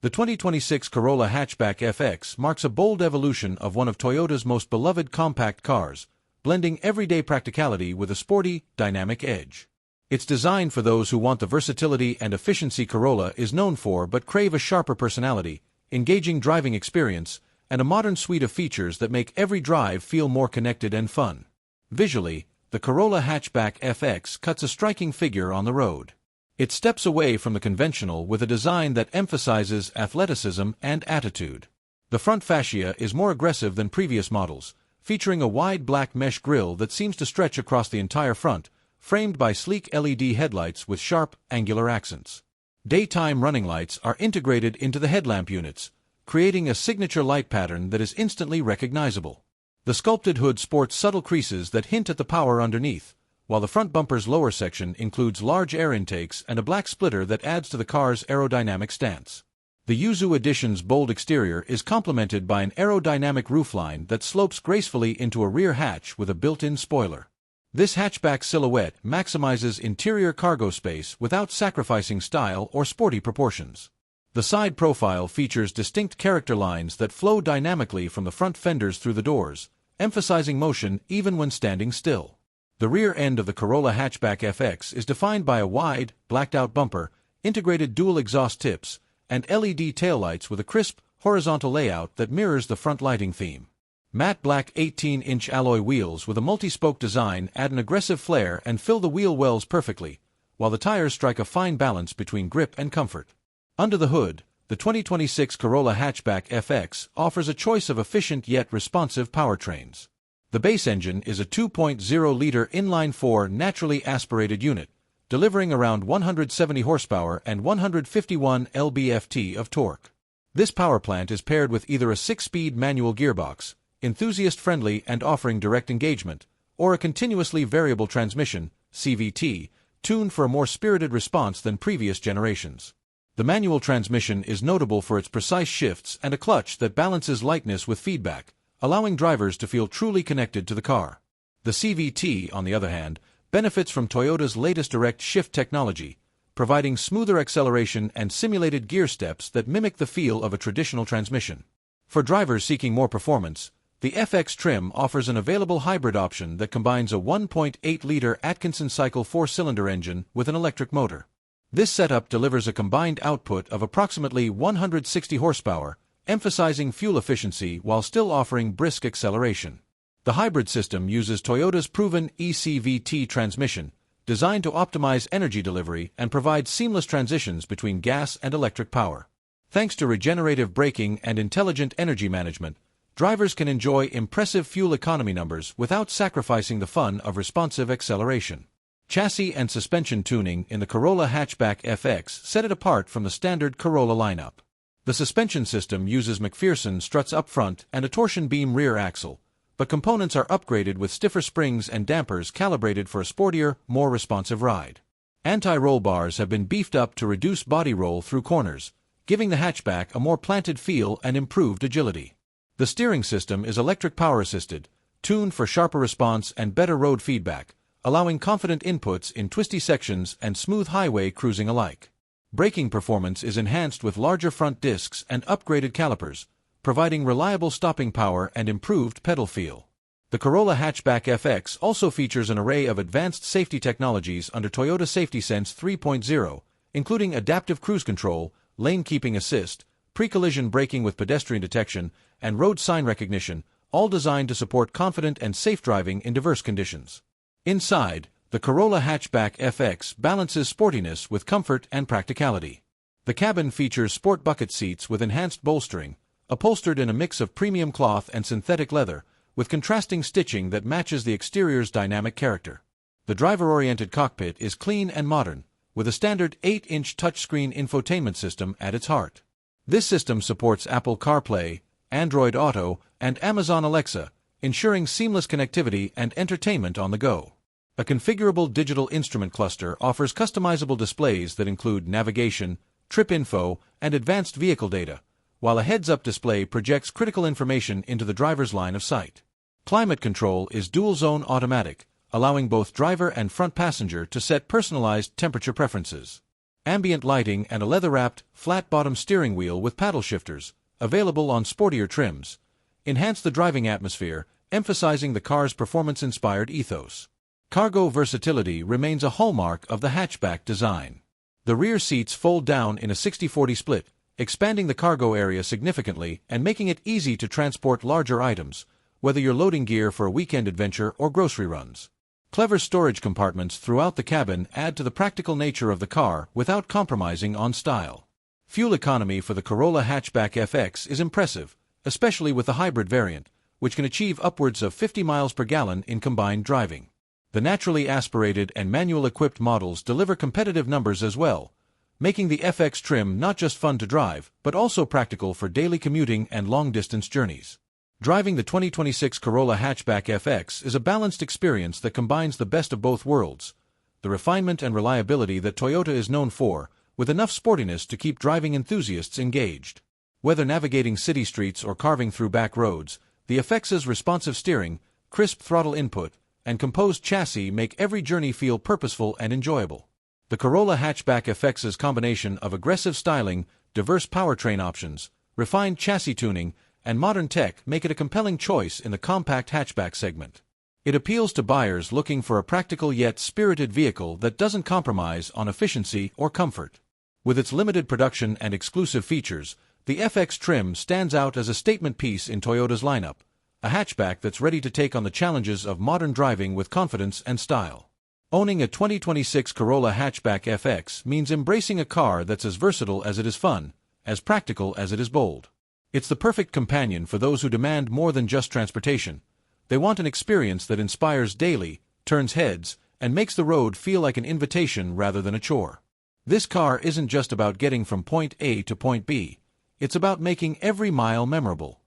The 2026 Corolla Hatchback FX marks a bold evolution of one of Toyota's most beloved compact cars, blending everyday practicality with a sporty, dynamic edge. It's designed for those who want the versatility and efficiency Corolla is known for but crave a sharper personality, engaging driving experience, and a modern suite of features that make every drive feel more connected and fun. Visually, the Corolla Hatchback FX cuts a striking figure on the road. It steps away from the conventional with a design that emphasizes athleticism and attitude. The front fascia is more aggressive than previous models, featuring a wide black mesh grille that seems to stretch across the entire front, framed by sleek LED headlights with sharp, angular accents. Daytime running lights are integrated into the headlamp units, creating a signature light pattern that is instantly recognizable. The sculpted hood sports subtle creases that hint at the power underneath, while the front bumper's lower section includes large air intakes and a black splitter that adds to the car's aerodynamic stance. The Yuzu Edition's bold exterior is complemented by an aerodynamic roofline that slopes gracefully into a rear hatch with a built-in spoiler. This hatchback silhouette maximizes interior cargo space without sacrificing style or sporty proportions. The side profile features distinct character lines that flow dynamically from the front fenders through the doors, emphasizing motion even when standing still. The rear end of the Corolla Hatchback FX is defined by a wide, blacked-out bumper, integrated dual exhaust tips, and LED taillights with a crisp, horizontal layout that mirrors the front lighting theme. Matte black 18-inch alloy wheels with a multi-spoke design add an aggressive flair and fill the wheel wells perfectly, while the tires strike a fine balance between grip and comfort. Under the hood, the 2026 Corolla Hatchback FX offers a choice of efficient yet responsive powertrains. The base engine is a 2.0-liter inline-4 naturally aspirated unit, delivering around 170 horsepower and 151 lb-ft of torque. This power plant is paired with either a 6-speed manual gearbox, enthusiast-friendly and offering direct engagement, or a continuously variable transmission, CVT, tuned for a more spirited response than previous generations. The manual transmission is notable for its precise shifts and a clutch that balances lightness with feedback, allowing drivers to feel truly connected to the car. The CVT, on the other hand, benefits from Toyota's latest direct shift technology, providing smoother acceleration and simulated gear steps that mimic the feel of a traditional transmission. For drivers seeking more performance, the FX trim offers an available hybrid option that combines a 1.8-liter Atkinson cycle 4-cylinder engine with an electric motor. This setup delivers a combined output of approximately 160 horsepower, emphasizing fuel efficiency while still offering brisk acceleration. The hybrid system uses Toyota's proven eCVT transmission, designed to optimize energy delivery and provide seamless transitions between gas and electric power. Thanks to regenerative braking and intelligent energy management, drivers can enjoy impressive fuel economy numbers without sacrificing the fun of responsive acceleration. Chassis and suspension tuning in the Corolla Hatchback FX set it apart from the standard Corolla lineup. The suspension system uses McPherson struts up front and a torsion beam rear axle, but components are upgraded with stiffer springs and dampers calibrated for a sportier, more responsive ride. Anti-roll bars have been beefed up to reduce body roll through corners, giving the hatchback a more planted feel and improved agility. The steering system is electric power-assisted, tuned for sharper response and better road feedback, allowing confident inputs in twisty sections and smooth highway cruising alike. Braking performance is enhanced with larger front discs and upgraded calipers, providing reliable stopping power and improved pedal feel. The Corolla Hatchback FX also features an array of advanced safety technologies under Toyota Safety Sense 3.0, including adaptive cruise control, lane keeping assist, pre-collision braking with pedestrian detection, and road sign recognition, all designed to support confident and safe driving in diverse conditions. Inside, the Corolla Hatchback FX balances sportiness with comfort and practicality. The cabin features sport bucket seats with enhanced bolstering, upholstered in a mix of premium cloth and synthetic leather, with contrasting stitching that matches the exterior's dynamic character. The driver-oriented cockpit is clean and modern, with a standard 8-inch touchscreen infotainment system at its heart. This system supports Apple CarPlay, Android Auto, and Amazon Alexa, ensuring seamless connectivity and entertainment on the go. A configurable digital instrument cluster offers customizable displays that include navigation, trip info, and advanced vehicle data, while a heads-up display projects critical information into the driver's line of sight. Climate control is dual-zone automatic, allowing both driver and front passenger to set personalized temperature preferences. ambient lighting and a leather-wrapped, flat-bottom steering wheel with paddle shifters, available on sportier trims, enhance the driving atmosphere, emphasizing the car's performance-inspired ethos. Cargo versatility remains a hallmark of the hatchback design. The rear seats fold down in a 60-40 split, expanding the cargo area significantly and making it easy to transport larger items, whether you're loading gear for a weekend adventure or grocery runs. Clever storage compartments throughout the cabin add to the practical nature of the car without compromising on style. Fuel economy for the Corolla Hatchback FX is impressive, especially with the hybrid variant, which can achieve upwards of 50 miles per gallon in combined driving. The naturally aspirated and manual-equipped models deliver competitive numbers as well, making the FX trim not just fun to drive, but also practical for daily commuting and long-distance journeys. Driving the 2026 Corolla Hatchback FX is a balanced experience that combines the best of both worlds, the refinement and reliability that Toyota is known for, with enough sportiness to keep driving enthusiasts engaged. Whether navigating city streets or carving through back roads, the FX's responsive steering, crisp throttle input, and composed chassis make every journey feel purposeful and enjoyable. The Corolla Hatchback FX's combination of aggressive styling, diverse powertrain options, refined chassis tuning, and modern tech make it a compelling choice in the compact hatchback segment. It appeals to buyers looking for a practical yet spirited vehicle that doesn't compromise on efficiency or comfort. With its limited production and exclusive features, the FX trim stands out as a statement piece in Toyota's lineup, a hatchback that's ready to take on the challenges of modern driving with confidence and style. Owning a 2026 Corolla Hatchback FX means embracing a car that's as versatile as it is fun, as practical as it is bold. It's the perfect companion for those who demand more than just transportation. They want an experience that inspires daily, turns heads, and makes the road feel like an invitation rather than a chore. This car isn't just about getting from point A to point B. It's about making every mile memorable.